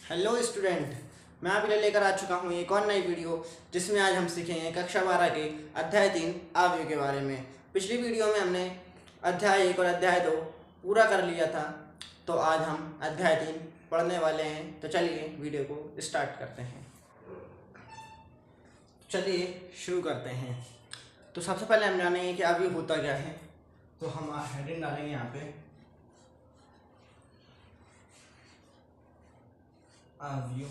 Hello student, मैं आपके लिए लेकर आ चुका हूँ एक और नई वीडियो जिसमें आज हम सीखेंगे कक्षा 12 के अध्याय 3 आव्यूह के बारे में। पिछली वीडियो में हमने अध्याय 1 और अध्याय 2 पूरा कर लिया था, तो आज हम अध्याय 3 पढ़ने वाले हैं। तो चलिए वीडियो को स्टार्ट करते हैं। चलिए शुरू करते हैं। तो सबसे पहले हम जानेंगे कि आव्यूह होता क्या है। तो हम हेडिंग डालेंगे यहाँ पे, आव्यूह।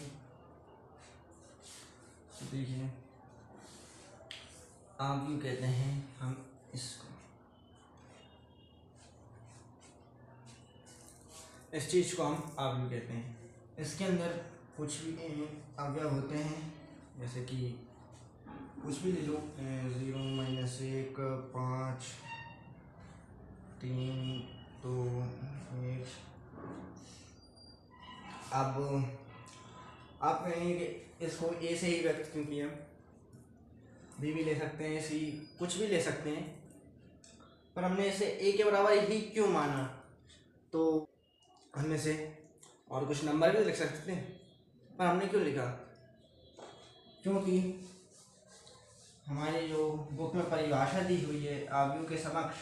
देखिए, आव्यूह कहते हैं हम इसको, इस चीज़ को हम आव्यूह कहते हैं। इसके अंदर कुछ भी अवयव होते हैं, जैसे कि कुछ भी ले लो, 0, -1, 5, 3, 2, 1। अब आप कहेंगे कि इसको ए से ही व्यक्त क्यों किया, बी भी ले सकते हैं, सी कुछ भी ले सकते हैं, पर हमने इसे ए के बराबर ही क्यों माना। तो हमने से और कुछ नंबर भी लिख सकते थे, पर हमने क्यों लिखा, क्योंकि हमारी जो बुक में परिभाषा दी हुई है आव्यूह के समक्ष,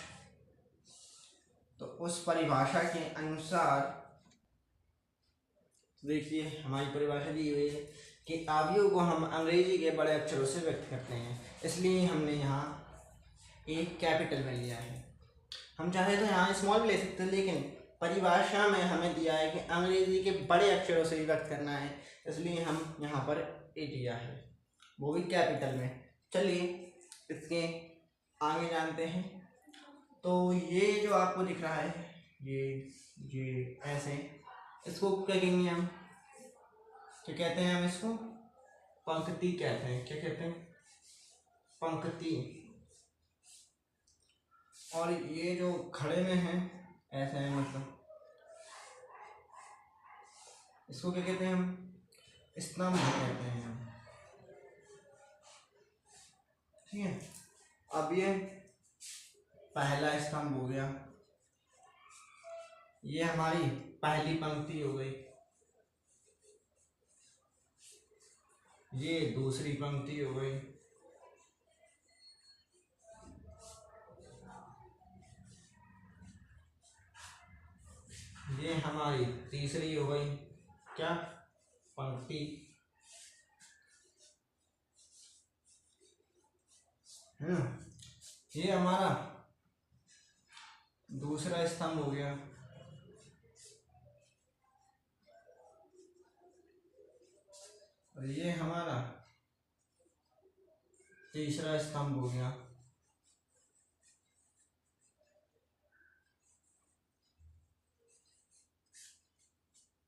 तो उस परिभाषा के अनुसार देखिए हमारी परिभाषा दी हुई है कि आव्यूह को हम अंग्रेजी के बड़े अक्षरों से व्यक्त करते हैं, इसलिए हमने यहाँ एक कैपिटल में लिया है। हम चाहे तो यहाँ स्मॉल भी ले सकते हैं, लेकिन परिभाषा में हमें दिया है कि अंग्रेजी के बड़े अक्षरों से व्यक्त करना है, इसलिए हम यहाँ पर ए लिया है, वो भी कैपिटल में। चलिए इसके आगे जानते हैं। तो ये जो आपको दिख रहा है, ये ऐसे, इसको क्या कहेंगे हम, क्या कहते हैं हम इसको, पंक्ति कहते हैं। क्या कहते हैं, पंक्ति। और ये जो खड़े में है ऐसे है, मतलब इसको क्या कहते हैं हम, स्तंभ कहते हैं हम। ठीक है, अब ये पहला स्तंभ हो गया, ये हमारी पहली पंक्ति हो गई, ये दूसरी पंक्ति हो गई, ये हमारी तीसरी हो गई क्या, पंक्ति। है ना, ये हमारा दूसरा स्तंभ हो गया, और ये हमारा तीसरा स्तंभ हो गया।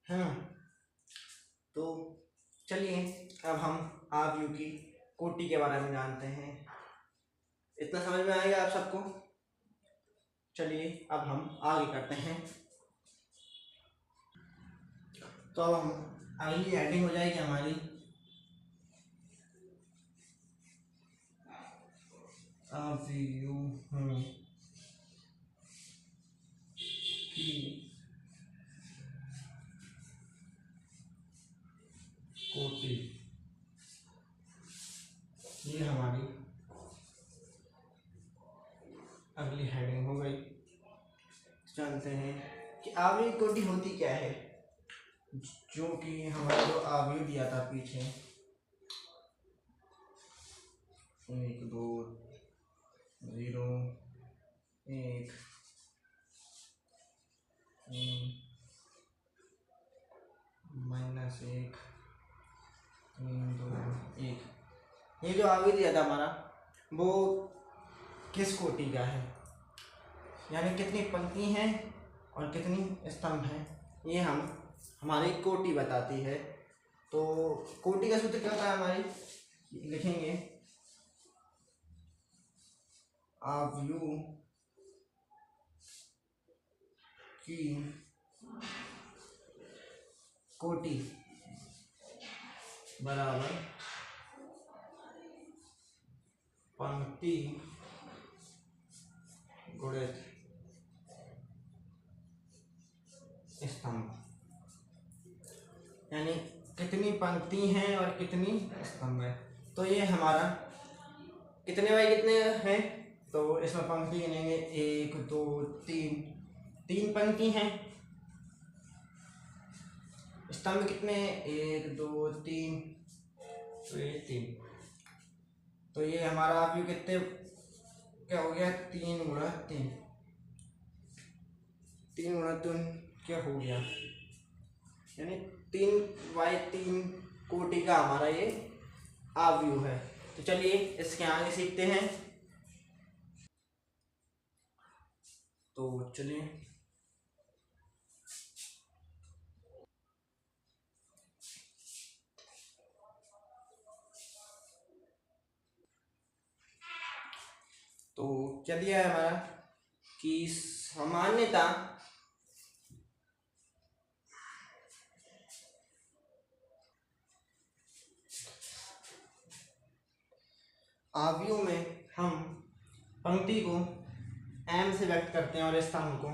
है ना, तो चलिए अब हम आव्यूह की कोटि के बारे में जानते हैं। इतना समझ में आएगा आप सबको। चलिए अब हम आगे करते हैं। तो अब हम अगली हेडिंग हो जाएगी हमारी आव्यूह की कोटि। ये हमारी अगली हेडिंग हो गई। जानते हैं कि आव्यूह की कोटि होती क्या है, जो कि हमारा जो आव्यूह दिया था पीछे, 1, 2, 0, 1, 3, -1, 3, 2, 1, ये जो आव्यूह दिया था हमारा, वो किस कोटि का है, यानी कितनी पंक्ति हैं और कितनी स्तंभ हैं, ये हमारी कोटि बताती है। तो कोटि का सूत्र क्या होता है हमारी, लिखेंगे आव्यूह की कोटि बराबर पंक्ति गुणित स्तंभ, यानी कितनी पंक्ति हैं और कितनी स्तंभ है। तो ये हमारा कितने बाई कितने हैं, तो इसमें पंक्ति गिनेंगे 1 2 3, 3 पंक्ति हैं। स्तंभ कितने, 1 2 3, तो ये 3। तो ये हमारा व्यू कितने क्या हो गया, 3 गुणा 3, 3 गुणा 3 क्या हो गया, यानी 3x3 कोटि का हमारा ये आव्यूह है। तो चलिए इसके आगे सीखते हैं। तो चलिए तो क्या दिया है हमारा कि सामान्यता आव्यूह में हम पंक्ति को m से व्यक्त करते हैं और स्तंभ को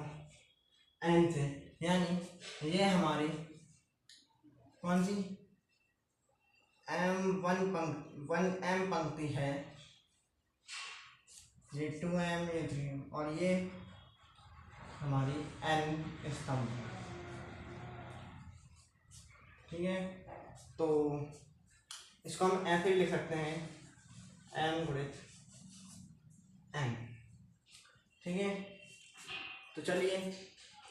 n से, यानी ये हमारी कौन सी m पंक्ति है, ये 2m, ये 3, और ये हमारी n स्तंभ है। ठीक है, तो इसको हम ऐसे ही लिख सकते हैं, m गुणित n। ठीक है, तो चलिए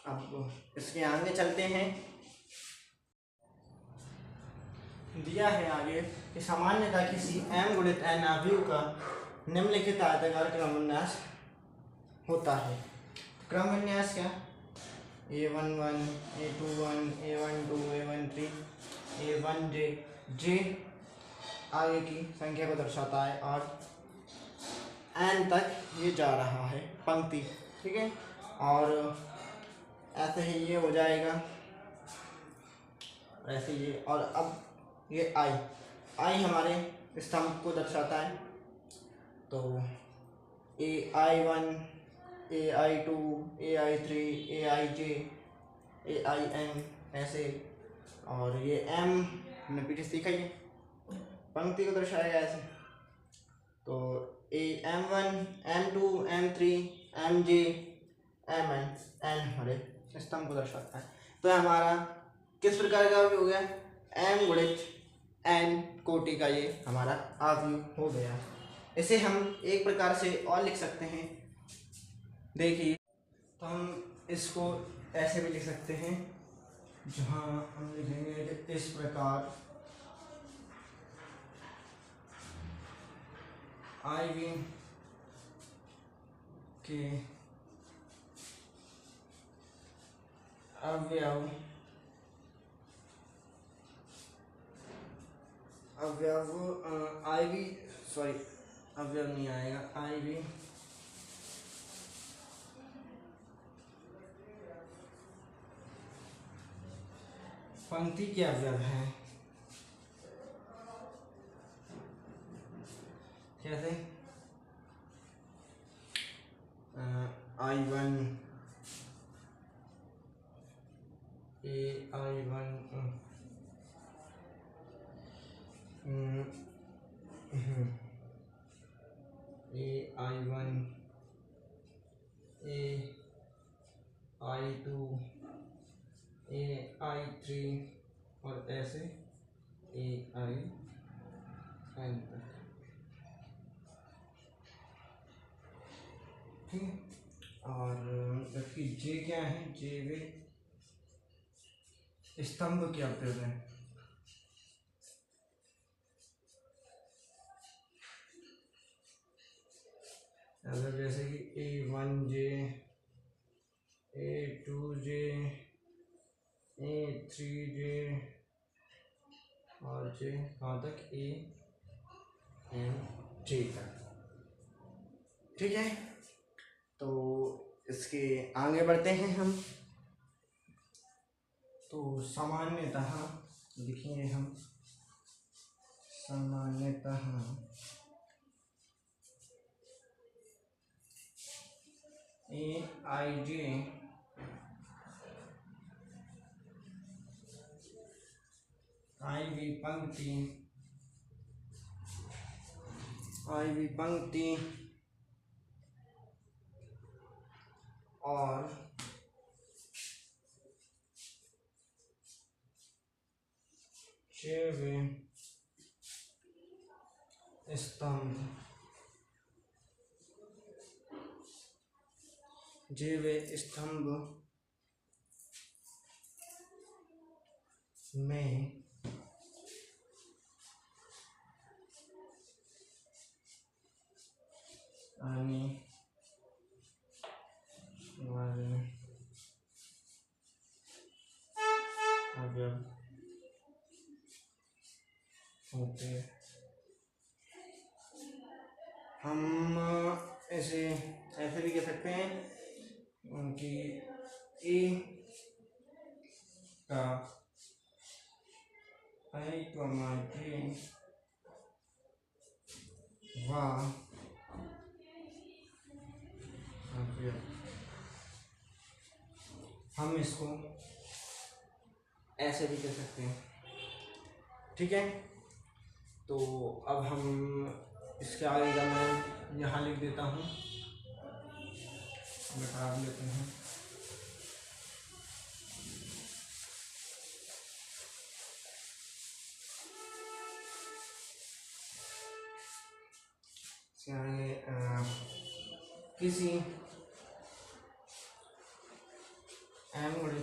अब इसके आगे चलते हैं। दिया है आगे कि सामान्यतः किसी m गुणित n आव्यूह का निम्नलिखित आयताकार क्रम विन्यास होता है। क्रम विन्यास क्या, A11 A21 A12 A13 A1J, J आगे की संख्या को दर्शाता है और n तक ये जा रहा है पंक्ति। ठीक है, और ऐसे ही ये हो जाएगा, ऐसे ये, और अब ये I हमारे स्तंभ को दर्शाता है। तो AI1 AI2 AI3 AIJ AIN ऐसे, और ये M हमने पीछे सीखा ही, पंक्ति को दर्शाएगा ऐसे। तो M1 M2 M3 MJ MN, N हमारे स्तंभ को दर्शाता है। तो हमारा किस प्रकार का आव्यूह हो गया, m गुणित n कोटि का ये हमारा आव्यूह हो गया। इसे हम एक प्रकार से और लिख सकते हैं, देखिए, तो हम इसको ऐसे भी लिख सकते हैं, जहाँ हम लिखेंगे इस प्रकार, आव्यूह के अवयव अवयव नहीं आएगा, पंक्ति के अवयव है। कैसे, I1 AI1 AI1 AI2 AI3 और ऐसे AIN तक। ठीक है, और जबकि J क्या है, J वे स्तंभ के अवयव हैं। अगर जैसे कि A1J A2J A3J और J कहाँ तक, AMJ तक। ठीक है, तो इसके आगे बढ़ते हैं हम। तो सामान्यतः लिखेंगे हम, सामान्यतः AIJ आईवी पंक्ति, आईवी पंक्ति और जेवे स्तंभ, जेवे स्तंभ में आने वाले अवयव होते। हम ऐसे ऐसे भी कह सकते हैं कि ए का आई कमा जे व अवयव, हम इसको ऐसे भी कह सकते हैं। ठीक है, तो अब हम इसके आगे का मैं यहाँ लिख देता हूँ, मिटा लेते हैं। इसके आगे किसी एन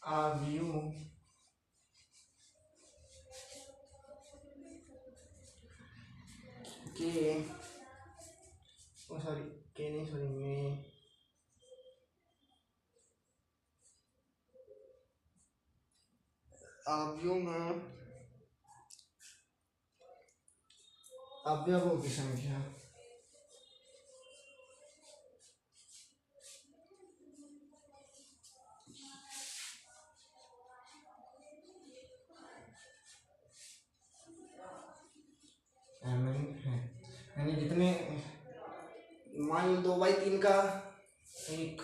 अवयव के में अवयवों की संख्या है, यानी जितने मान लो 2/3 का एक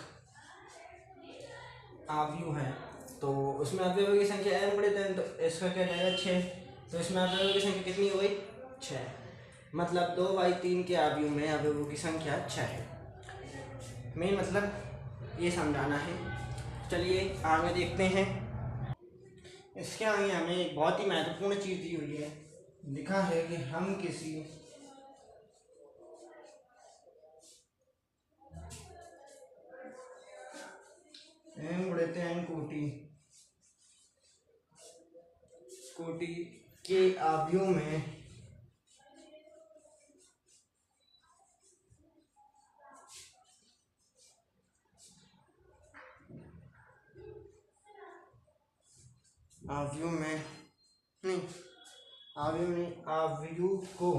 अवयव है तो उसमें अवयवों की संख्या n बड़े थे, तो इसका क्या जाएगा 6, तो इसमें अवयवों की संख्या कितनी हो गई 6, मतलब 2/3 के अवयव में अवयवों की संख्या 6 है। मेन मतलब ये समझाना है। चलिए आगे देखते हैं। इसके आगे हमें एक बहुत ही महत्वपूर्ण चीज़ दी हुई है, लिखा है कि हम किसी m बड़े n कोटि के अवयव में अवयव को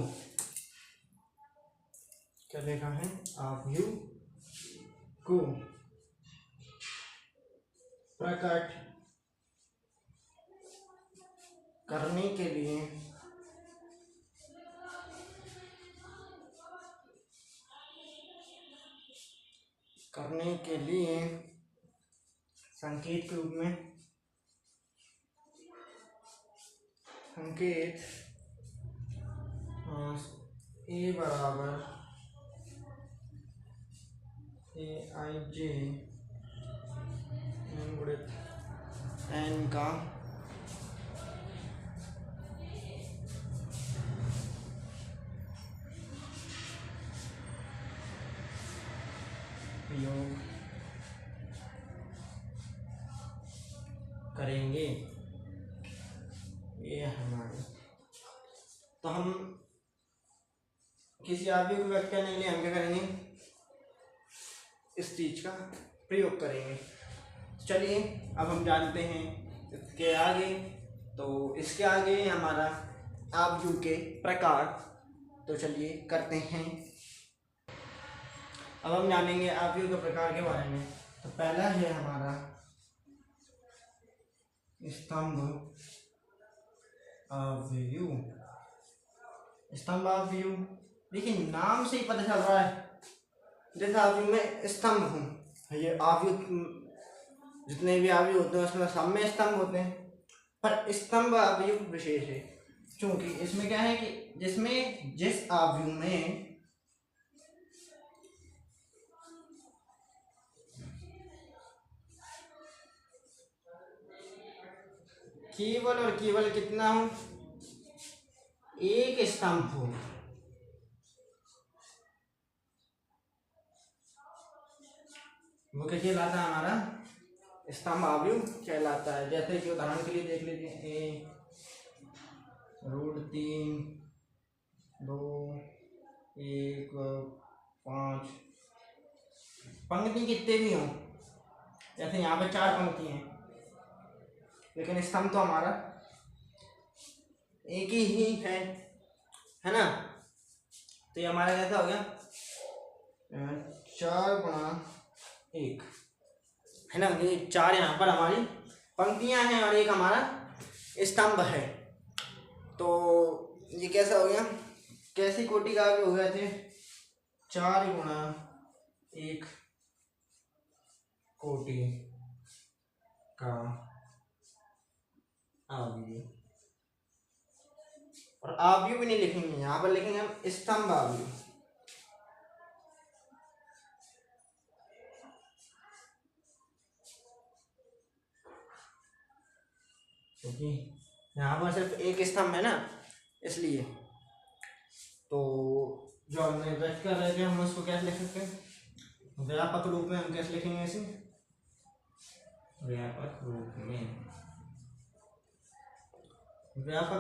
क्या लिखा है, अवयव को प्रकट करने के लिए संकेत के रूप में संकेत ए बराबर aij n का प्रयोग करेंगे। ये हमारे, तो हम किसी अवयव को व्यक्त करने के लिए हम क्या करेंगे, इस चीज का प्रयोग करेंगे। चलिए अब हम जानते हैं इसके आगे। तो इसके आगे हमारा अवयव के प्रकार, तो चलिए करते हैं। अब हम जानेंगे अवयव के प्रकार के बारे में। तो पहला है हमारा स्तंभ अवयव। स्तंभ अवयव, देखिए नाम से ही पता चल रहा है जैसे अवयव में स्तंभ हूँ, ये अवयव जितने भी आव्यूह होते हैं उसमें सब में स्तंभ होते हैं, पर स्तंभ आव्यूह विशेष है, क्योंकि इसमें क्या है कि जिस आव्यूह में केवल और केवल कितना हो, एक स्तंभ हो, वो क्या कहलाता है, हमारा स्तंभ आव्यूह कहलाता है। जैसे कि उदाहरण के लिए देख लीजिए, √3, 2, 1, 5 पंक्ति कितने भी हों, जैसे यहाँ पे 4 पंक्ति हैं, लेकिन स्तंभ तो हमारा एक ही है ना। तो ये हमारा कैसा हो गया, 4 × 1 है ना। ये 4 यहाँ पर हमारी पंक्तियाँ हैं और एक हमारा स्तंभ है। तो ये कैसा हो गया, कैसी कोटि का भी हो गया थे, 4 × 1 कोटि का आव्यूह। और आव्यूह भी नहीं लिखेंगे, यहाँ पर लिखेंगे हम स्तंभ आव्यूह, क्योंकि यहाँ पर सिर्फ एक स्तंभ है ना, इसलिए। तो जो हमने व्यक्त कर रहे थे हम उसको कैसे लिख सकते हैं, व्यापक रूप में हम कैसे लिखेंगे इसे, व्यापक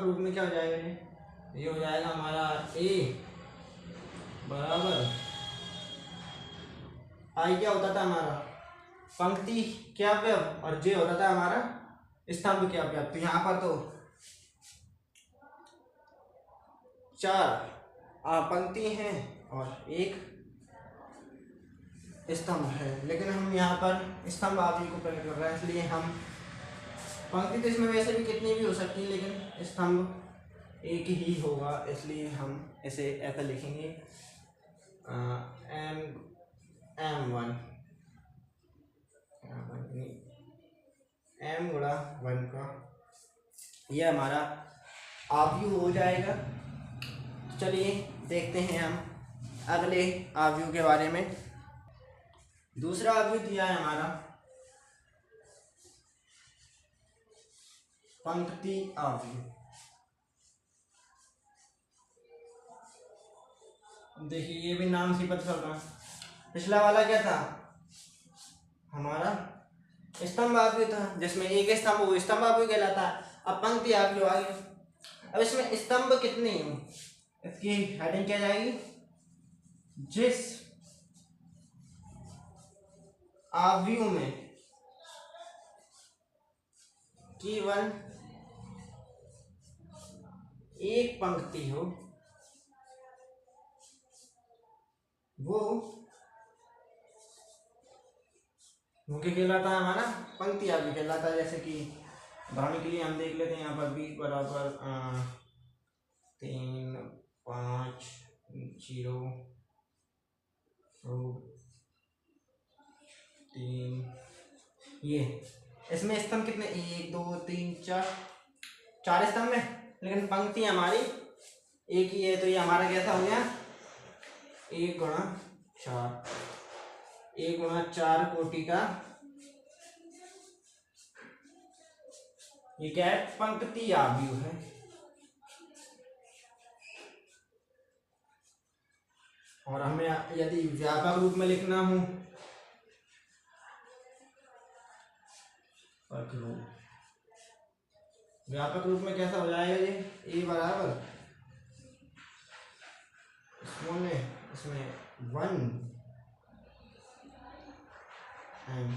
रूप में क्या हो जाएगा, ये हो जाएगा हमारा A बराबर I क्या होता था हमारा, पंक्ति क्या अवयव, और J होता था हमारा स्तंभ क्या अवयव। तो यहाँ पर तो 4 पंक्ति हैं और एक स्तंभ है, लेकिन हम यहाँ पर स्तंभ आव्यूह को प्रकट कर रहे हैं, इसलिए हम पंक्ति तो इसमें वैसे भी कितनी भी हो सकती है, लेकिन स्तंभ एक ही होगा, इसलिए हम इसे ऐसा लिखेंगे M × 1 का ये हमारा आव्यूह हो जाएगा। चलिए देखते हैं हम अगले आव्यूह के बारे में। दूसरा आव्यूह दिया है हमारा पंक्ति आव्यूह। देखिए ये भी नाम से पता चल रहा है, पिछला वाला क्या था हमारा स्तंभ आव्यूह था, जिसमें एक स्तंभ वो स्तंभ आव्यूह कहलाता है। अब पंक्ति आव्यूह आ गया। अब इसमें स्तंभ कितने हैं, इसकी हेडिंग क्या जाएगी, जिस आव्यूह में केवल एक पंक्ति हो वो क्या कहलाता है, हमारा पंक्ति आव्यूह कहलाता है। जैसे कि उदाहरण के लिए हम देख लेते हैं, यहाँ पर 20 बराबर 3, 5, 0, 3, ये इसमें स्तंभ कितने, 1, 2, 3, 4 स्तंभ है, लेकिन पंक्ति हमारी एक ही है। तो ये हमारा कैसा हो गया, 1 × 4 कोटि का ये क्या है, पंक्ति आव्यूह है। और हमें यदि व्यापक रूप में लिखना हो, व्यापक रूप में कैसा हो जाएगा, ये A बराबर इसमें 1 M,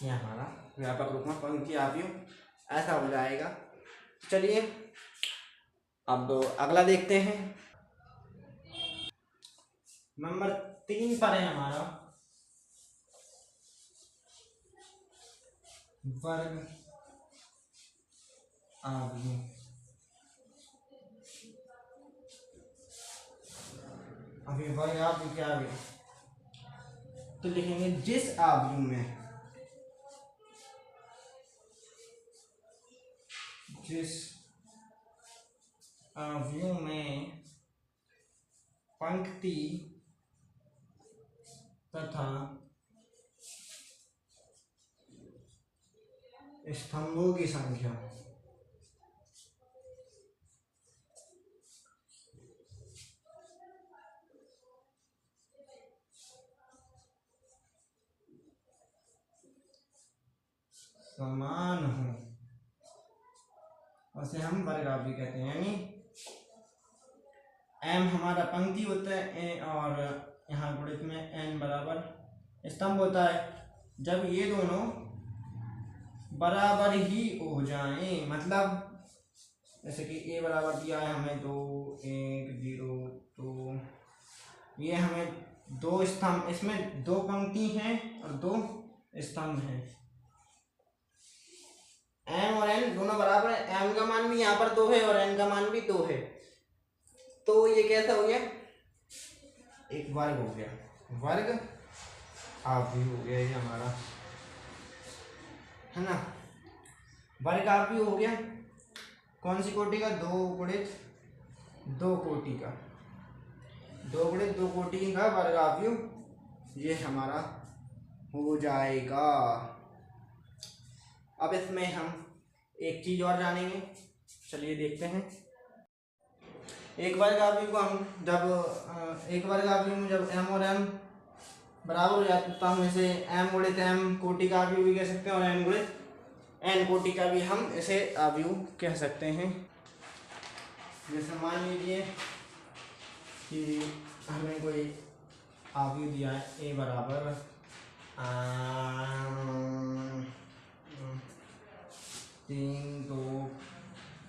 ये हमारा व्यापक रूप में पंक्ति आव्यूह ऐसा हो जाएगा। चलिए अब अगला देखते हैं। नंबर 3 पर है हमारा वर्ग आव्यूह। अभी वर्ग आव्यूह क्या है, तो लिखेंगे जिस आव्यूह में, जिस आव्यूह में पंक्ति तथा स्तंभों की संख्या समान हो, उसे हम वर्गावृत्ति कहते हैं। यानी m हमारा पंक्ति होता है और यहाँ गुणित में n बराबर स्तंभ होता है। जब ये दोनों बराबर ही हो जाएं, मतलब जैसे कि a बराबर दिया है हमें 2 1 0, तो ये हमें दो स्तंभ, इसमें दो पंक्ति हैं और दो स्तंभ हैं। m और n दोनों बराबर है, m का मान भी यहाँ पर 2 है और n का मान भी 2 है, तो ये कैसा हो गया, एक वर्ग हो गया, वर्ग आव्यूह हो गया ये हमारा, है ना। वर्ग आव्यूह हो गया कौन सी कोटि का, 2 गुणित 2 कोटि का, 2 गुणित 2 कोटि का वर्ग आव्यूह ये हमारा हो जाएगा। अब इसमें हम एक चीज और जानेंगे, चलिए देखते हैं। एक वर्ग आव्यूह को हम जब एक वर्ग आव्यूह में जब m और m बराबर हो जाते तो हम इसे m गुणित m कोटि का आव्यूह भी कह सकते हैं और n गुणित n कोटि का भी हम इसे आव्यूह कह सकते हैं। जैसे मान लीजिए कि हमें कोई आव्यूह दिया है a बराबर 3 2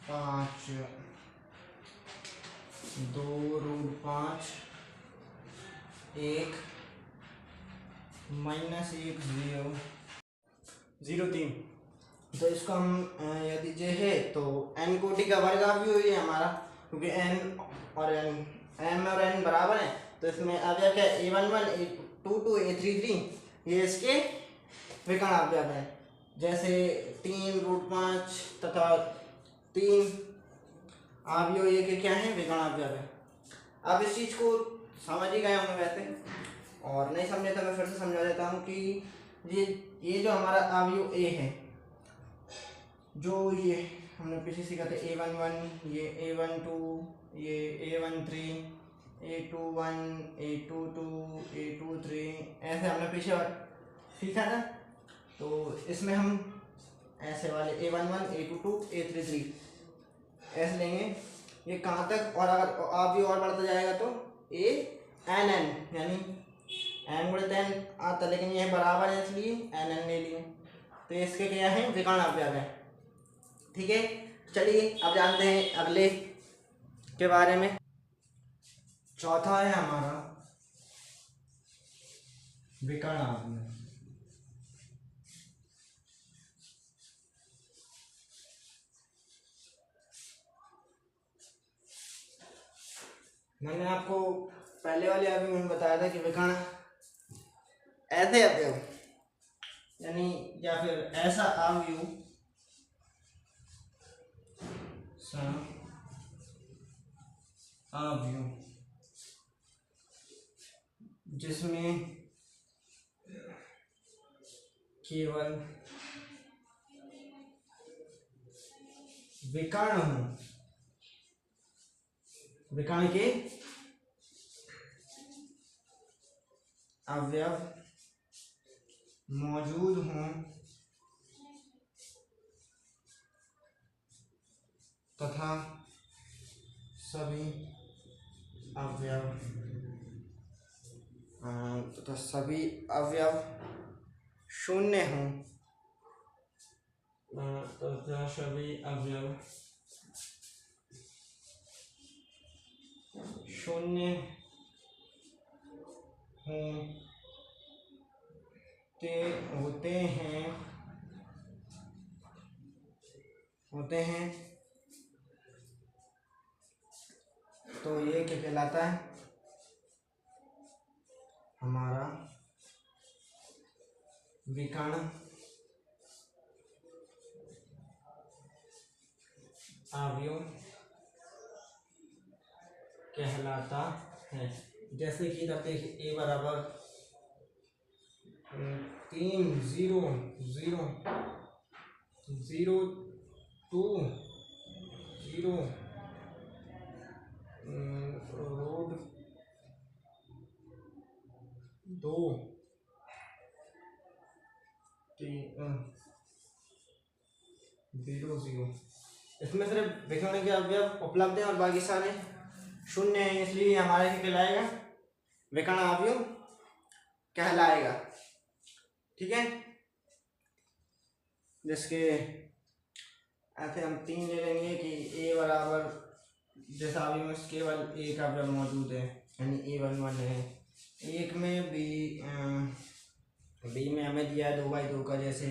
5 2√5 1 -1 0 0 3, तो इसको हम यदि जे है तो n कोटि का वर्ग आव्यूह है हमारा, क्योंकि n और n m और n बराबर है, तो इसमें अवयव क्या है, a11 a22 a33, ये इसके विकर्ण अवयव है। जैसे 3√5 तथा 3 आव्यूह ये के क्या है, विकर्ण अवयव है। आप इस चीज को समझ ही गए होंगे वैसे, और नहीं समझे तो मैं फिर से समझा देता हूँ कि ये जो हमारा आव्यूह a है, जो ये हमने पीछे सीखा था a11, ये a12, ये a13, a21, a22, a23, ऐसे हमने पीछे सीखा था। तो इसमें हम ऐसे वाले a11, a22, a33 ऐसे लेंगे, ये कहाँ तक, और अगर आव्यूह और बढ़ता जाएगा तो a_n यानी n गुणित n आता, लेकिन ये बराबर है इसलिए n ले लिए, तो इसके क्या है, विकर्ण अवयव है। ठीक है, चलिए अब जानते हैं अगले के बारे में। चौथा है हमारा विकर्ण अवयव। मैंने आपको पहले वाले अवयव में बताया था कि विकर्ण ऐसे अवयव यानी या फिर ऐसा आव्यूह जिसमें केवल विकर्ण हो, विकर्ण के अवयव मौजूद हों तथा सभी अवयव शून्य हों तथा सभी अवयव शून्य होते हैं तो ये क्या कहलाता है, हमारा विकर्ण अवयव कहलाता है। जैसे कि इधर देखिए a बराबर 3 0 0 0 2 0 रूट 2 0 0। इसमें सिर्फ विकर्ण के अवयव उपलब्ध हैं और बाकी सारे शून्य हैं, इसलिए हमारे क्या कहलाएगा, विकर्ण अवयव कहलाएगा। ठीक है, जिसके ऐसे हम 3 ले लेंगे कि a बराबर जैसा अवयव में केवल एक अवयव मौजूद है, यानी a1 1 है। एक में b में हमें दिया है 2/2 का, जैसे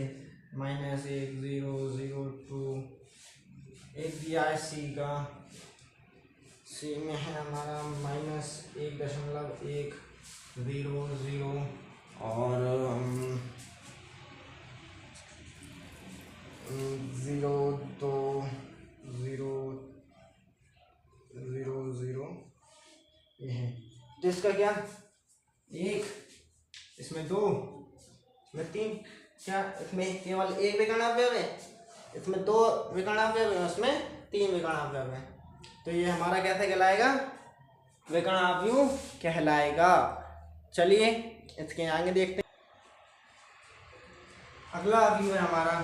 -1 0 0 2। एक दिया है c का, c में है हमारा -1.1 0 0 और 0 2 0 0 0 ये है। तो इसका क्या, एक, इसमें 2, इसमें 3, क्या इसमें केवल एक विकर्ण अवयव है, इसमें 2 विकर्ण अवयव है, उसमें 3 विकर्ण अवयव है। तो ये हमारा कैसे कहलाएगा, विकर्ण अवयव कहलाएगा। चलिए इसके आगे देखते हैं। अगला अवयव है हमारा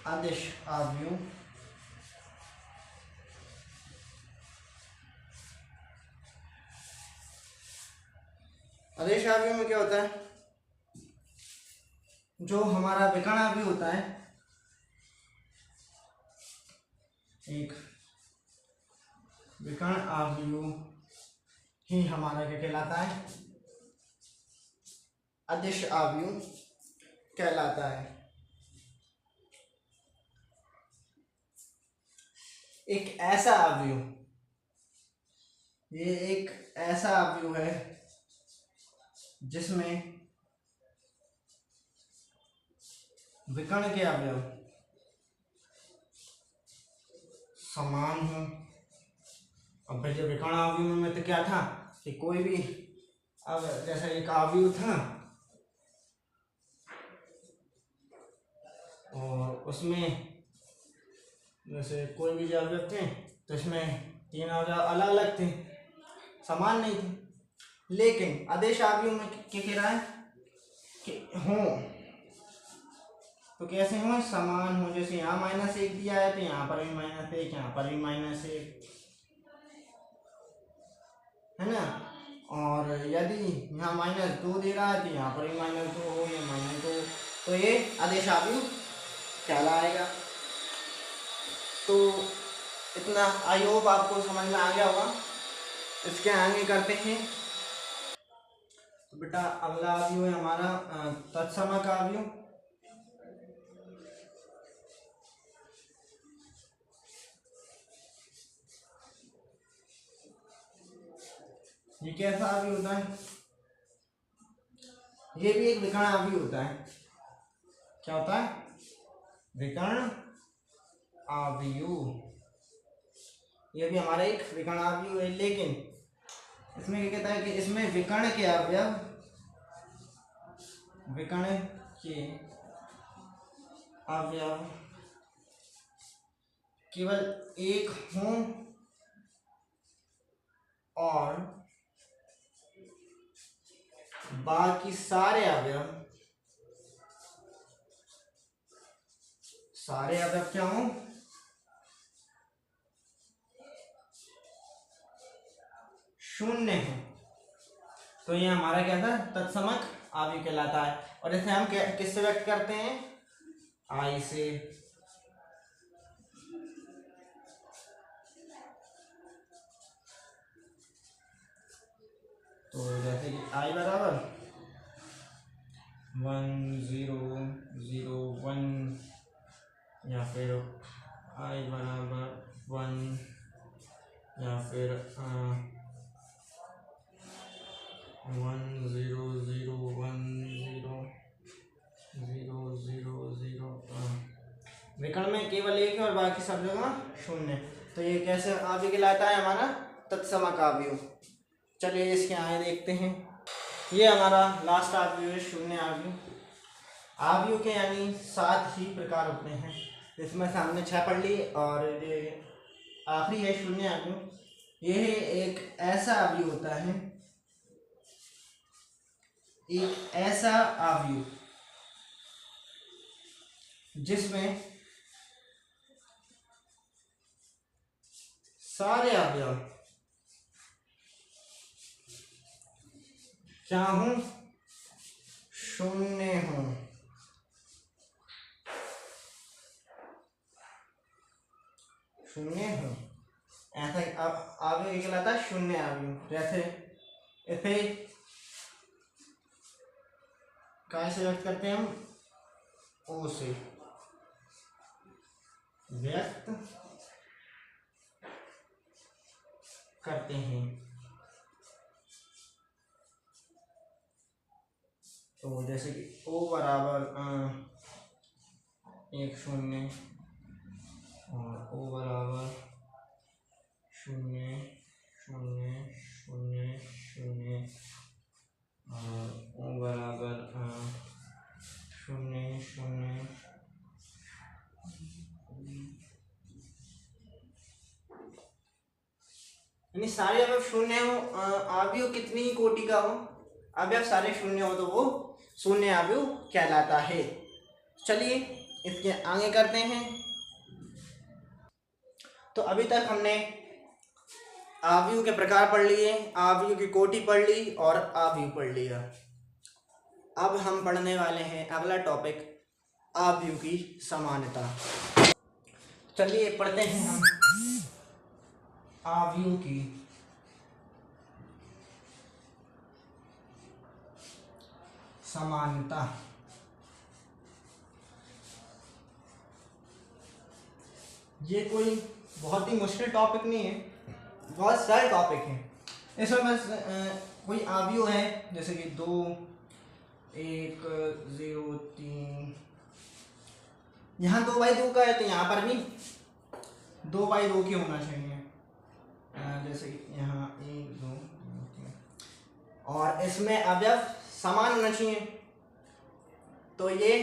अदिश अवयव। अदिश अवयव में क्या होता है, जो हमारा विकर्ण अवयव होता है, एक विकर्ण अवयव ही हमारा क्या कहलाता है, अदिश अवयव कहलाता है। एक ऐसा अवयव, ये एक ऐसा अवयव है जिसमें विकर्ण के अवयव समान हो। अब पहले विकर्ण अवयव में तो क्या था कि कोई भी, अब जैसा एक अवयव था और उसमें जैसे कोई भी जो अवयव थे तो इसमें 3 अवयव अलग अलग थे, समान नहीं थे। लेकिन अदिश अवयव में क्या कह रहा है कि हों, तो कैसे हों, समान हो। जैसे यहाँ -1 दिया है तो यहाँ पर भी -1, यहाँ पर भी -1 है ना। और यदि यहाँ -2 दे रहा है तो यहाँ पर भी -2 हो या -2, तो ये अदिश अवयव कहलाएगा। तो इतना आई होप आपको समझ में आ गया होगा। इसके आगे करते हैं। तो बेटा अगला अवयव है हमारा तत्समक अवयव। ये कैसा अवयव होता है, ये भी एक विकर्ण अवयव होता है। क्या होता है, विकर्ण अवयव। ये भी हमारा एक विकर्ण अवयव है, लेकिन इसमें क्या कहता है कि इसमें विकर्ण के अवयव केवल एक हों और बाकी सारे अवयव क्या हों, शून्य है। तो ये हमारा क्या था, तत्समक अवयव कहलाता है। और इसे हम किससे व्यक्त करते हैं, आई से। तो जैसे कि आई बराबर 1 0 0 1, या फिर आई बराबर 1, या फिर 1 0 0 1 बाकी सब जगह शून्य। तो ये कैसे अवयव कहलाता है हमारा तत्समक अवयव। चलिए इसके आगे देखते हैं। ये हमारा लास्ट अवयव है शून्य अवयव। अवयव के यानी 7 ही प्रकार होते हैं, इसमें से हमने 6 पढ़ ली और ये आखिरी है शून्य अवयव। यह एक ऐसा अवयव होता है, एक ऐसा अवयव जिसमें सारे अवयव क्या हूं, शून्य हूं। शून्य हूं ऐसा अवयव कहलाता है शून्य अवयव। जैसे इसे कैसे व्यक्त करते हैं हम, ओ से व्यक्त करते हैं। तो जैसे कि ओ बराबर 1 0 और ओ बराबर 0 0 0 0 और ओ बराबर 0 0 यानी सारे अवयव शून्य हो। अवयव कितनी कोटि का हो, अवयव सारे शून्य हो तो वो शून्य अवयव कहलाता है। चलिए इसके आगे करते हैं। तो अभी तक हमने अवयव के प्रकार पढ़ लिए, अवयव की कोटि पढ़ ली और अवयव पढ़ लिया। अब हम पढ़ने वाले हैं अगला टॉपिक, अवयव की समानता। चलिए पढ़ते हैं हम अवयव की समानता। ये कोई बहुत ही मुश्किल टॉपिक नहीं है, बहुत सरल टॉपिक है। इसमें बस कोई अवयव है जैसे कि 2 1 0 3, यहाँ 2/2 का है तो यहाँ पर भी 2/2 की होना चाहिए। जैसे कि यहाँ 1 2 3 और इसमें अवयव समान होना चाहिए। तो ये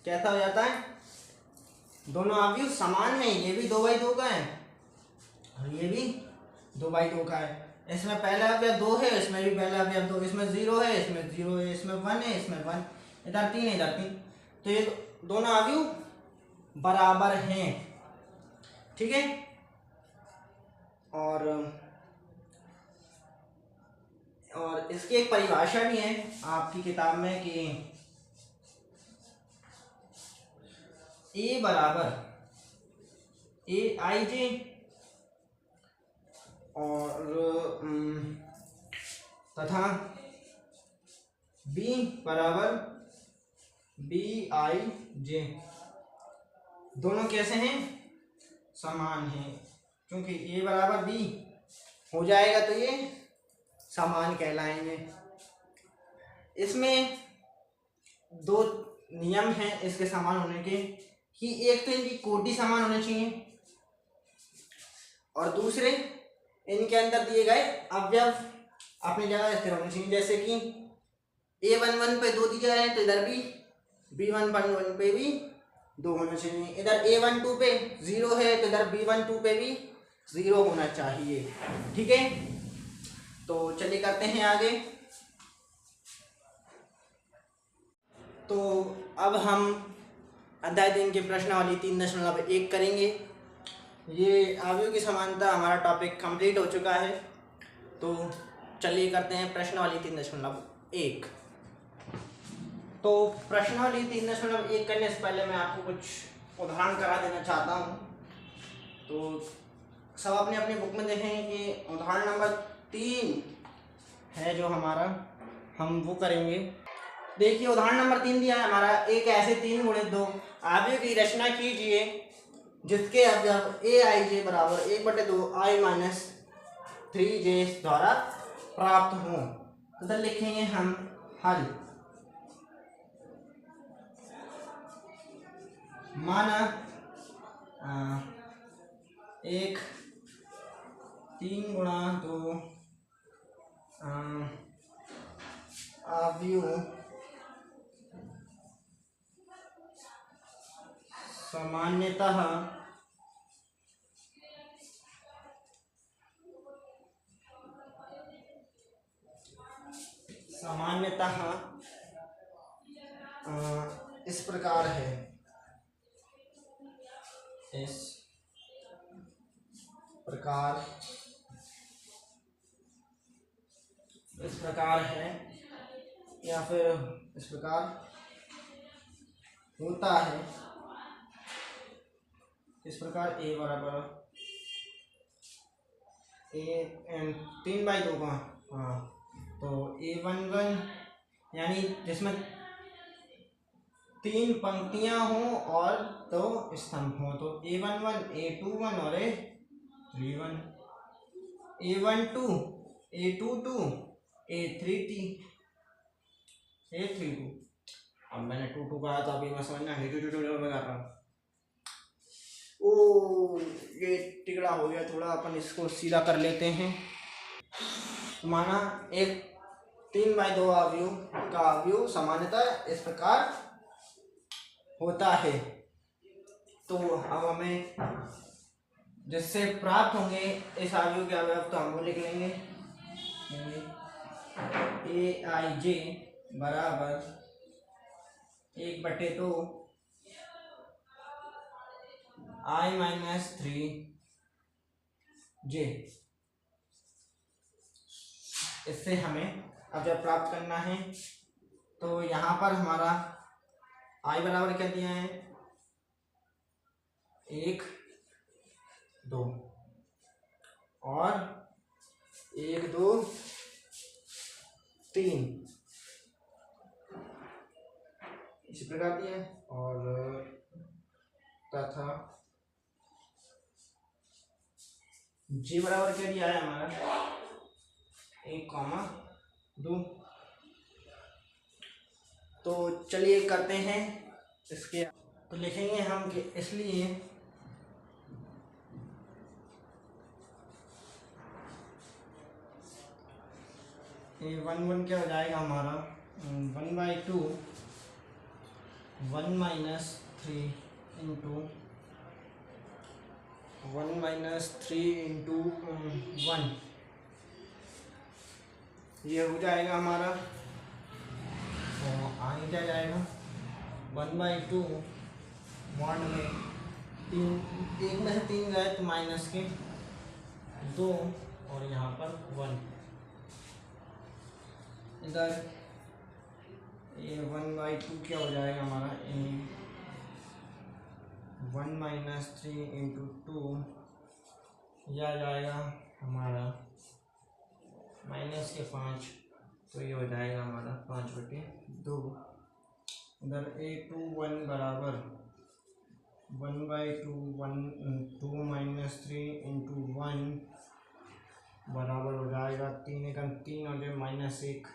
कैसा हो जाता है, दोनों अवयव समान है। ये भी 2/2 का है और ये भी 2/2 का है। इसमें पहला अवयव 2 है, इसमें भी पहला अवयव 2, इसमें 0 है, इसमें 0 है, इसमें 1 है, इसमें 1, इधर 3 है, इधर 3। तो ये दोनों अवयव बराबर हैं, ठीक है। और इसकी एक परिभाषा भी है आपकी किताब में कि ए बराबर AIJ और तथा B बराबर BIJ, दोनों कैसे हैं, समान हैं। क्योंकि A बराबर B हो जाएगा तो ये समान कहलाएंगे। इसमें 2 नियम हैं इसके समान होने के, कि एक तो इनकी कोटि समान होनी चाहिए और दूसरे इनके अंदर दिए गए अवयव अपनी जगह स्थिर होने चाहिए। जैसे कि A11 पे 2 दिया है तो इधर भी B11 पे भी 2 होना चाहिए। इधर A12 पे 0 है तो इधर B12 पे भी 0 होना चाहिए, ठीक है। तो चलिए करते हैं आगे। तो अब हम अध्याय 3 के प्रश्नावली 3.1 करेंगे। ये अवयव की समानता हमारा टॉपिक कंप्लीट हो चुका है। तो चलिए करते हैं प्रश्नावली 3.1। तो प्रश्नावली 3.1 करने से पहले मैं आपको कुछ उदाहरण करा देना चाहता हूँ। तो सब अपने अपने बुक में देखें कि उदाहरण नंबर 3 है जो हमारा, हम वो करेंगे। देखिए उदाहरण नंबर 3 दिया है हमारा, एक ऐसे 3 गुणित 2 अवयव की रचना कीजिए जिसके अवयव AIJ बराबर 1/2 I - 3J द्वारा प्राप्त हों। तो लिखेंगे हम हल। माना एक 3 गुणा 2 अवयव सामान्यतः इस प्रकार है, इस प्रकार है या फिर इस प्रकार होता है। इस प्रकार a बराबर 3/2 का, हाँ, तो a11 यानी जिसमें 3 पंक्तियां हों और 2 स्तंभ हों, तो a11 a21 और a31, a12 a22 a32। अब मैंने 2 कहा था, अभी मैं समझना 2 में कर रहा हूँ। ओ ये टिकड़ा हो गया थोड़ा, अपन इसको सीधा कर लेते हैं। तो माना एक 3/2 अवयव का अवयव सामान्यतः इस प्रकार होता है। तो अब हमें जिससे प्राप्त होंगे इस अवयव के अवयव, तो हम वो लिख लेंगे aij बराबर 1/2 i-3j। इससे हमें अब जब प्राप्त करना है, तो यहाँ पर हमारा i बराबर क्या दिया है, 1 2 और 1 2 3 इसी प्रकार दिया है, और तथा j बराबर क्या दिया है हमारा 1,2। तो चलिए करते हैं इसके, तो लिखेंगे हम कि इसलिए ये 1 क्या हो जाएगा हमारा 1/2 1 - 3 इंटू 1 - 3 × 1, ये हो जाएगा हमारा। तो आगे क्या जाएगा 1/2 मॉड में 3, 1 में से 3 गए तो माइनस के 2 और यहाँ पर 1, इधर ये 1/2 क्या हो जाएगा हमारा 1 - 3 × 2, यह आ जाएगा हमारा -5, तो ये हो जाएगा हमारा 5/2। उधर a21 बराबर 1/2 2 - 3 × 1 बराबर हो जाएगा 3 × 3 और -1,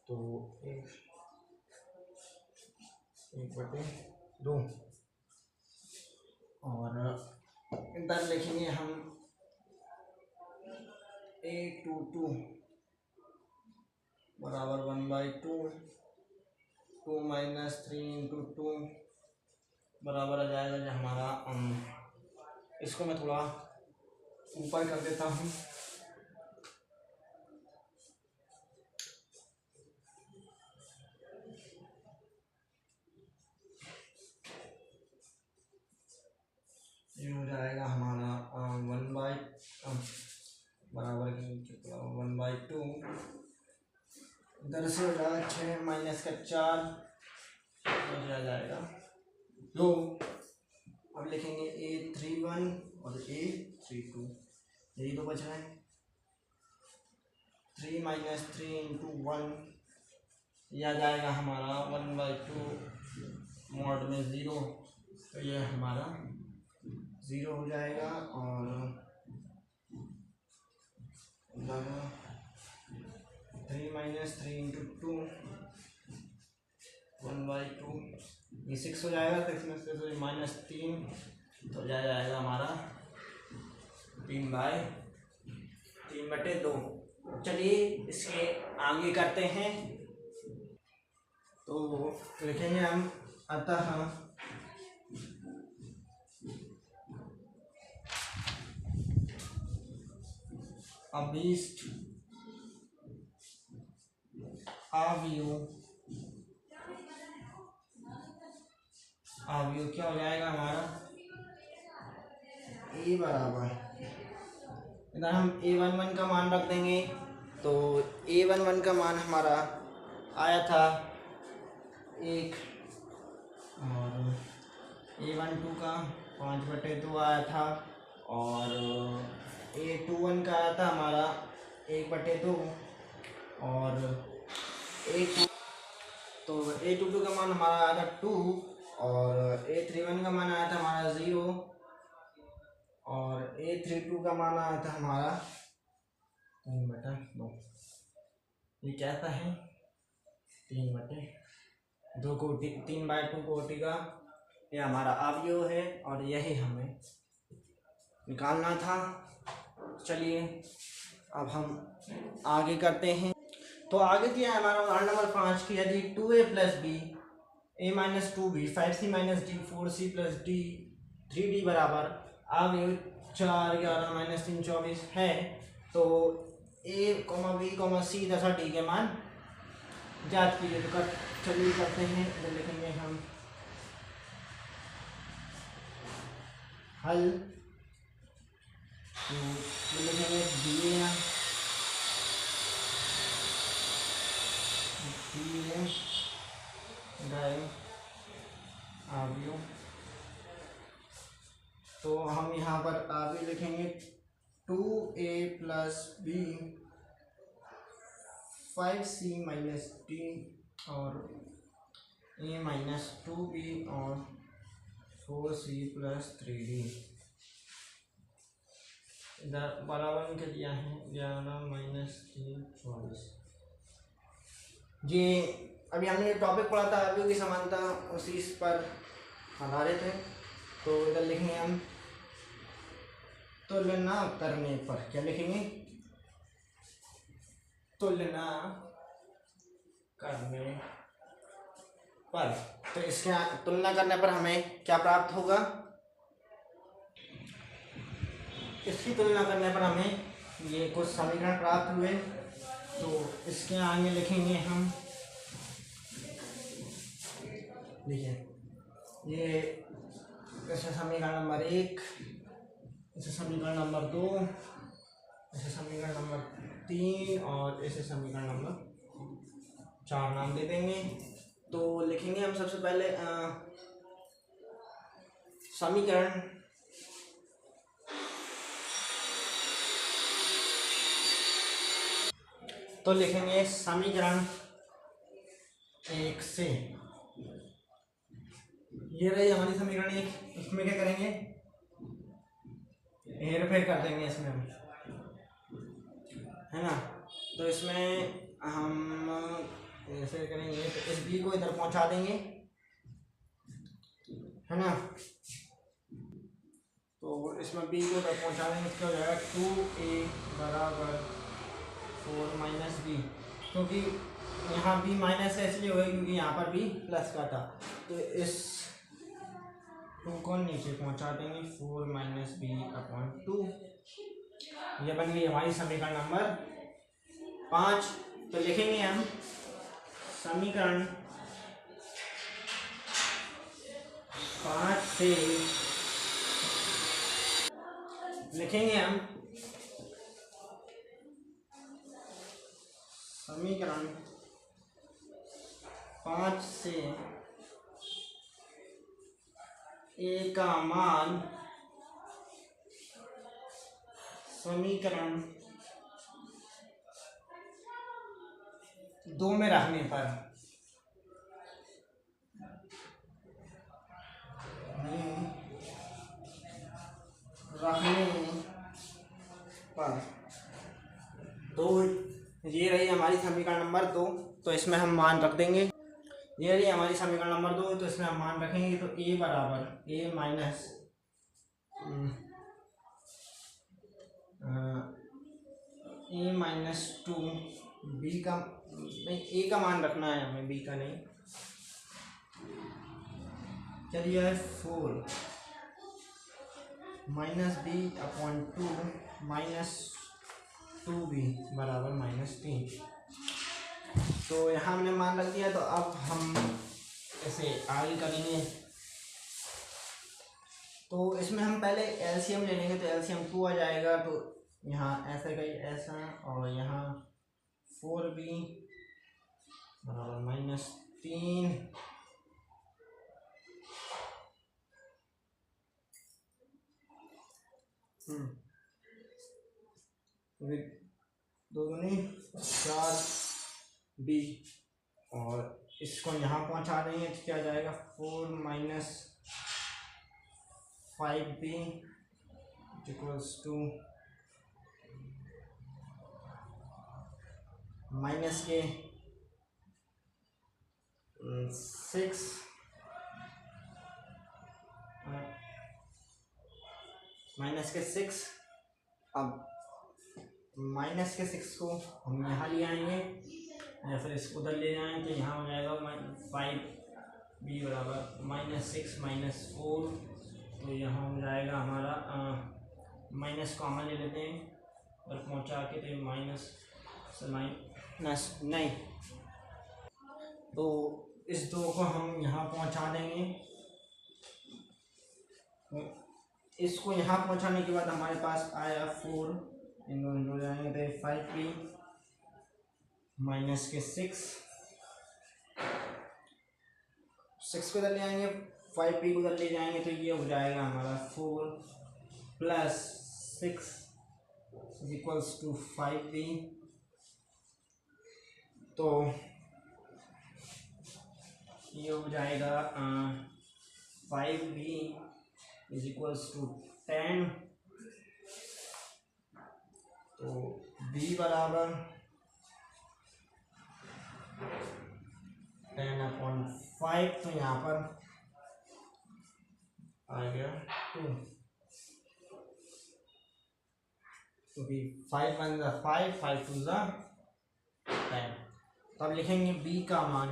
तो 1/2। और इधर लिखेंगे हम a22 बराबर 1/2 2 - 3 × 2 बराबर आ जाएगा जो हमारा इसको मैं थोड़ा ऊपर कर देता हूँ। ये हो जाएगा हमारा 1 बराबर 1/2, इधर से हो जाएगा 6 - 4 हो जाएगा 2। अब लिखेंगे a31 और a32, यही तो बच रहा है। 3 - 3 × 1, यह आ जाएगा हमारा 1/2 मॉड में 0, तो यह हमारा 0 हो जाएगा। और 3 - 3 × 2 1/2, ये 6 हो जाएगा। 6 में से -3 तो जाएगा हमारा 3/2। चलिए इसके आगे करते हैं। तो लिखेंगे हम अतः अभीष्ट आव्यूह क्या हो जाएगा हमारा ए बराबर, इधर हम a11 का मान रख देंगे। तो a11 का मान हमारा आया था 1 और a12 का 5/2 आया था और a21 का आया था हमारा 1/2 और तो a22 का मान हमारा आया था 2 और a31 का मान आया था हमारा 0 और a32 का मान आया था हमारा 3/2। ये कैसा है 3/2 कोटि 3/2 कोटि का ये हमारा अवयव है और यही हमें निकालना था। चलिए अब हम आगे करते हैं। तो आगे दिया है हमारा उदाहरण नंबर 5 की यदि 2a + b a - 2b 5c - d 4c + d 3d बराबर अवयव 4 11 - 3 24 है तो a, b, c तथा d के मान ज्ञात कीजिए। तो चलिए करते हैं। तो लिखेंगे हम हल। तो लिखेंगे दिए गए अवयव। तो हम यहाँ पर अवयव लिखेंगे 2a + b 5c - d और a - 2b और 4c + 3d। इधर बराबर के दिया है 11 - 3 24। ये अभी हमने ये टॉपिक पढ़ा था अवयव की समानता, उसी पर आधारित है। तो इधर लिखेंगे हम तुलना करने पर, क्या लिखेंगे तुलना करने पर। तो इसके तुलना करने पर हमें क्या प्राप्त होगा, इसकी तुलना करने पर हमें ये कुछ समीकरण प्राप्त हुए। तो इसके आगे लिखेंगे हम, देखिए ये ऐसे समीकरण नंबर 1, ऐसे समीकरण नंबर 2, ऐसे समीकरण नंबर 3 और ऐसे समीकरण नंबर 4 नाम दे देंगे। तो लिखेंगे हम सबसे पहले समीकरण तो लिखेंगे समीकरण 1 से, ये रही हमारी समीकरण 1। इसमें क्या करेंगे, हेर फेर कर देंगे इसमें हम, है ना। तो इसमें हम ऐसे करेंगे, तो इस b को इधर पहुंचा देंगे, है ना। तो इसमें b को इधर पहुंचा देंगे, इसका हो जाएगा 2a बराबर 4 - b, क्योंकि यहाँ b माइनस है इसलिए होगा क्योंकि यहाँ पर b प्लस का था। तो इस 2 को नीचे पहुंचा देंगे 4 - b/2। ये बन गई हमारी समीकरण नंबर 5। तो लिखेंगे हम समीकरण 5 से, लिखेंगे हम समीकरण 5 से a का मान समीकरण 2 में रखने पर तो ये रही हमारी समीकरण नंबर 2। तो इसमें हम मान रख देंगे। ये रही हमारी समीकरण नंबर 2, तो इसमें हम मान रखेंगे। तो a बराबर a - A minus two B का नहीं, ए का मान रखना है हमें, बी का नहीं। चलिए 4 minus B upon two minus 2b बराबर -3। तो यहाँ हमने मान रख दिया। तो अब हम इसे आगे करेंगे। तो इसमें हम पहले एलसीएम ले लेंगे। तो एलसीएम 2 आ जाएगा। तो यहाँ ऐसा कहीं ऐसा, और यहाँ 4b बराबर -3। दो दूनी 4b, और इसको यहाँ पहुँचा देंगे तो क्या जाएगा 4 minus 5b equals to minus के 6 माइनस के 6। अब माइनस के 6 को हम यहाँ ले आएंगे या फिर इसको उधर ले जाएंगे। तो यहाँ हो जाएगा 5b बराबर -6 -4। तो यहाँ हो जाएगा हमारा माइनस कॉमन ले लेते हैं और पहुँचा के, तो माइनस से माइनस नहीं। तो इस 2 को हम यहाँ पहुँचा देंगे। इसको यहाँ पहुँचाने के बाद हमारे पास आया 4, इन दोनों हो जाएंगे तो 5b माइनस के 6 को उधर ले आएंगे, 5b को उधर ले जाएंगे। तो ये हो जाएगा हमारा 4 प्लस 6 इक्वल्स टू 5b। तो ये हो जाएगा 5b इज इक्वल्स टू 10। तो b बराबर 10/5। तो यहाँ पर आ गया 2, क्योंकि 5 1 ज़ा 5, 5 2 ज़ा 10। तो अब लिखेंगे b का मान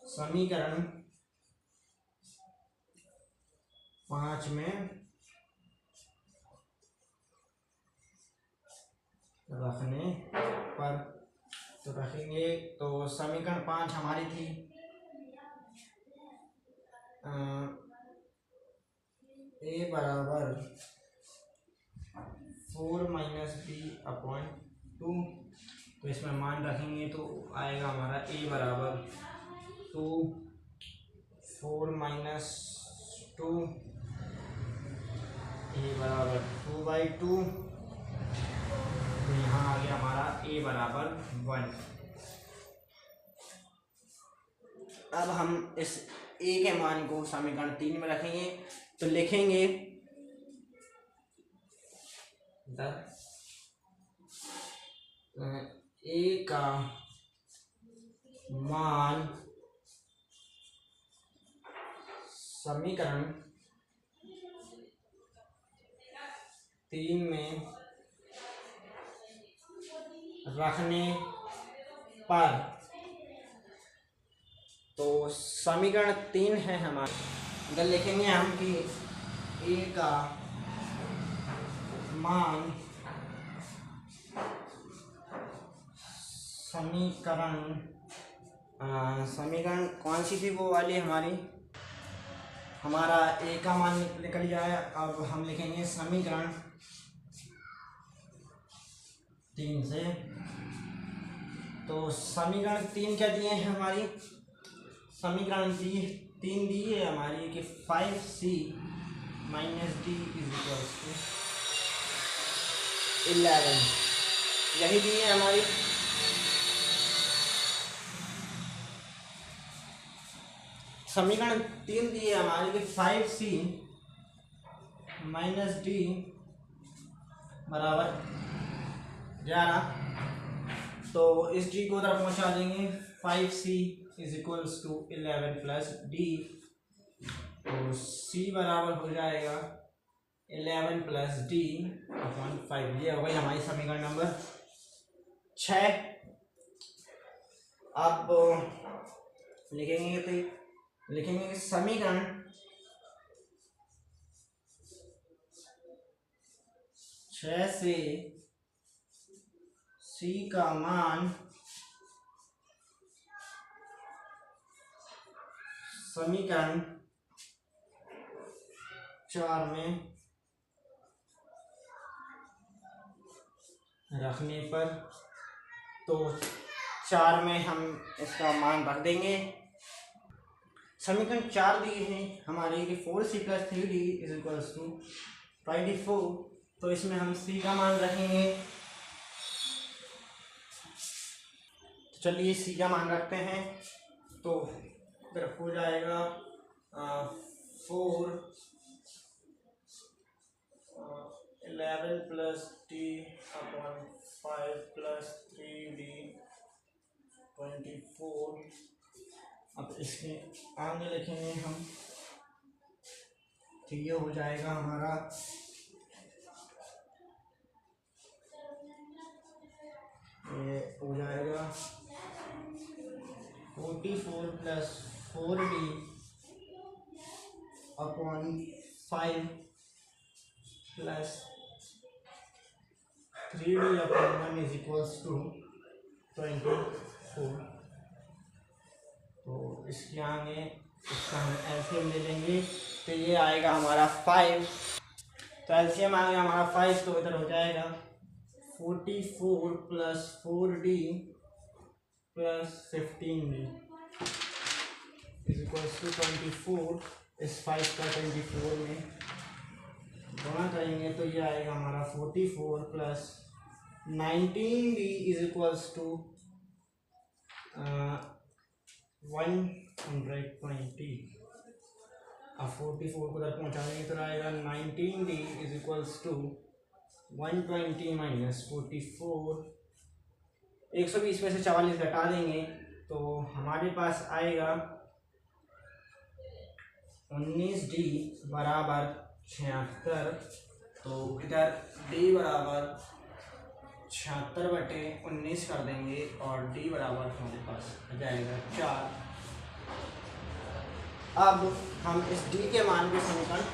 समीकरण 5 में रखने पर। तो रखेंगे। तो समीकरण 5 हमारी थी a बराबर 4 माइनस b अपॉन 2। तो इसमें मान रखेंगे तो आएगा हमारा a बराबर 2 4 माइनस 2, a बराबर 2/2। तो यहाँ आ गया हमारा a बराबर 1। अब हम इस a के मान को समीकरण 3 में रखेंगे। तो लिखेंगे a का मान समीकरण 3 में रखने पर। तो समीकरण 3 है हमारा। इधर लिखेंगे हम कि a का मान समीकरण कौन सी थी वो वाली हमारी, हमारा a का मान निकल जाए। अब हम लिखेंगे समीकरण 3 से। तो समीकरण 3 क्या दिए हैं हमारी, समीकरण 3 दी है हमारी कि 5c minus d is equals to 11। यही दी है हमारी। समीकरण 3 दी है हमारी कि 5c माइनस d बराबर 11। तो इस d को उधर पहुंचा देंगे। 5c is equals to 11 plus d तो सी बराबर हो जाएगा 11 प्लस डी अपॉन 5। ये हो गई हमारी समीकरण नंबर 6। अब लिखेंगे तो लिखेंगे समीकरण 6 से सी का मान समीकरण 4 में रखने पर, तो 4 में हम इसका मान रख देंगे। समीकरण 4 दिए हैं हमारे कि 4c + 3d = 24। तो इसमें हम c का मान रखेंगे। तो चलिए c का मान रखते हैं। तो फिर हो जाएगा 4 11 plus D upon 5 plus 3d 24। अब इसके आगे लिखेंगे हम, तो ये हो जाएगा हमारा ये हो जाएगा 44 plus 4d upon 5 plus 3d upon 1 = 24। तो इसके आगे इसका हम एलसीएम ले लेंगे। तो ये आएगा हमारा 5। तो एलसीएम आ गया हमारा 5। तो इधर हो जाएगा 44 प्लस 4d प्लस 15d = 24। इस 5 का 24 में गुणा करेंगे तो ये आएगा हमारा 44 प्लस 19d = 120। अब 44 को उधर पहुँचा देंगे तो आएगा 19d = 120 माइनस 44। 120 में से 44 घटा देंगे तो हमारे पास आएगा 19d बराबर 76। तो इधर d बराबर 76/19 कर देंगे और d बराबर हमारे पास आ जाएगा 4। अब हम इस d के मान को समीकरण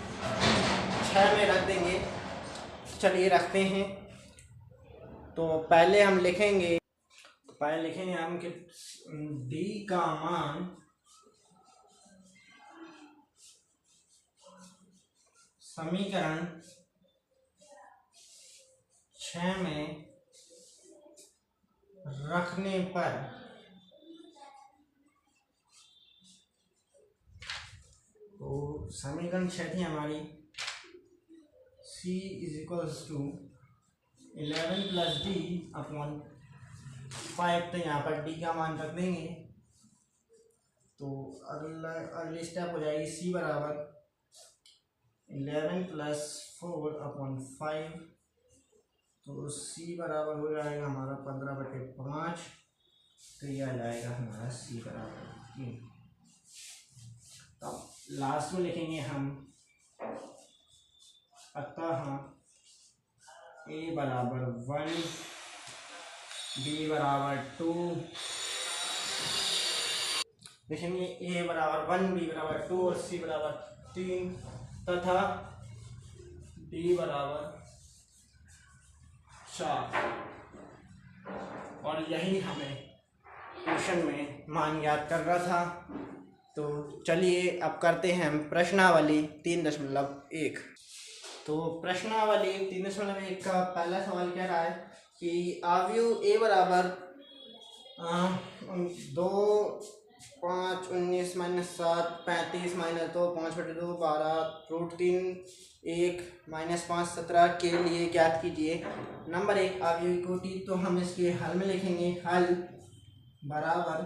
6 में रख देंगे। चलिए रखते हैं। तो पहले हम लिखेंगे हम कि d का मान समीकरण 6 में रखने पर तो समीकरण 6 थी हमारी c = 11 प्लस डी अपॉन 5। तो यहाँ पर d का मान रख देंगे। तो अगली स्टेप हो जाएगी c बराबर 11 प्लस 4 अपॉन 5। तो c बराबर हो जाएगा हमारा 15/5। तो यह आ जाएगा हमारा c बराबर 3। तब लास्ट में लिखेंगे हम, अतः a बराबर 1 b बराबर 2। लिखेंगे a बराबर 1 b बराबर 2 और c बराबर 3 तथा d बराबर 4। और यही हमें क्वेश्चन में मान याद कर रहा था। तो चलिए अब करते हैं हम प्रश्नावली 3.1। तो प्रश्नावली 3.1 का पहला सवाल कह रहा है कि अवयव a बराबर 2 5 19 - 7 35 - 2 5/2 12 √3 1 - 5 17 के लिए ज्ञात कीजिए। नंबर 1 अवयवी कोटि। तो हम इसके हल में लिखेंगे, हल बराबर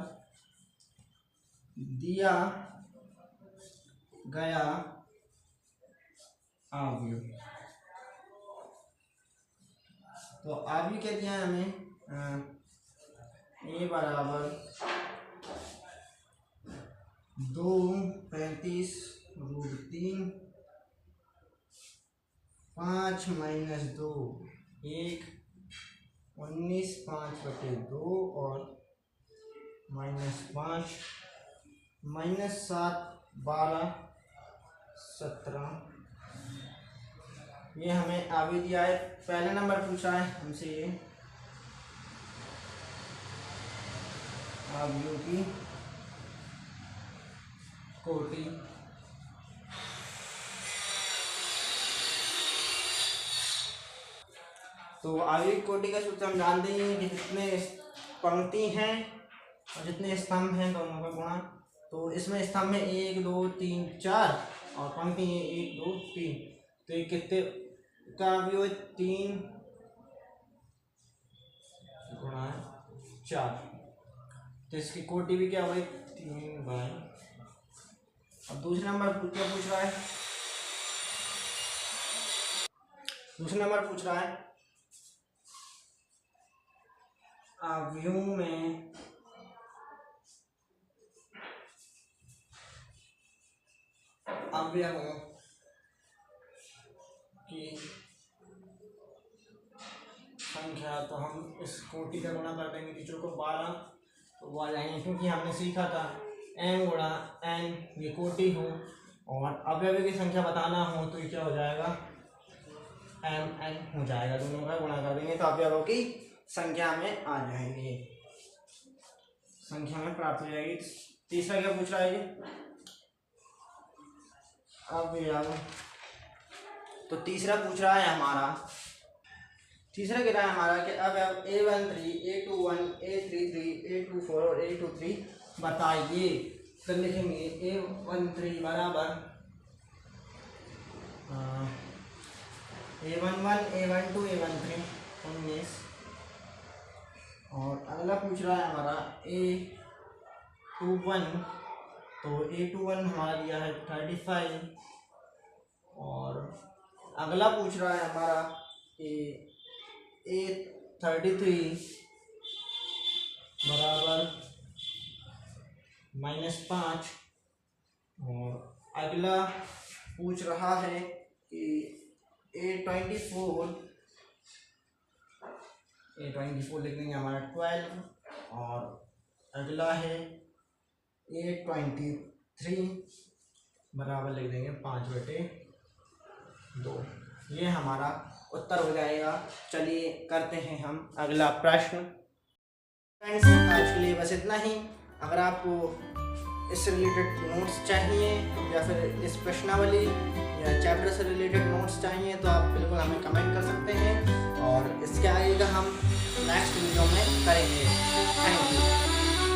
दिया गया अवयव। तो अवयव क्या दिया है हमें, a बराबर 2 35 √3 5 - 2 1 19 5/2 और -5 -7 12 17। ये हमें आगे दिया है। पहले नंबर पूछा है हमसे ये अवयव की कोटि। तो अवयव की कोटि का सूत्र हम जानते हैं कि जितने पंक्ति हैं और जितने स्तंभ हैं दोनों का गुणा। तो इसमें स्तंभ में 1 2 3 4 और पंक्ति है 1 2 3। तो ये कितने का अवयव है? 3 × 4। तो इसकी कोटि भी क्या हुई? 3/। अब दूसरा नंबर क्या पूछ रहा है? दूसरा नंबर पूछ रहा है अवयव में अवयवों की संख्या। तो हम इस कोटि का गुणा कर देंगे टीचरों को 12 तो वो आ जाएंगे, क्योंकि हमने सीखा था m × n ये कोटि हो और अवयव की संख्या बताना हो तो ये क्या हो जाएगा? mn हो जाएगा। दोनों का गुणा कर देंगे तो अवयवों की संख्या में आ जाएंगे, संख्या में प्राप्त हो जाएगी। तीसरा क्या पूछ रहा है ये? अवयव। तो तीसरा पूछ रहा है हमारा, तीसरा कह रहा है हमारा कि अवयव A13 A21 A33 A24 और A23 बताइए। तो लिखेंगे A13 बराबर A11 A12 A13 19। और अगला पूछ रहा है हमारा A21। तो A21 हमारा दिया है 35। और अगला पूछ रहा है हमारा A33 बराबर -5। और अगला पूछ रहा है कि A24 लिख देंगे हमारा 12। और अगला है A23 बराबर लिख देंगे 5/2। ये हमारा उत्तर हो जाएगा। चलिए करते हैं हम अगला प्रश्न। फ्रेंड्स आज के लिए बस इतना ही। अगर आपको इससे रिलेटेड नोट्स चाहिए या फिर इस प्रश्नावली या चैप्टर से रिलेटेड नोट्स चाहिए तो आप बिल्कुल हमें कमेंट कर सकते हैं और इसके आगे का हम नेक्स्ट वीडियो में करेंगे। Thank you.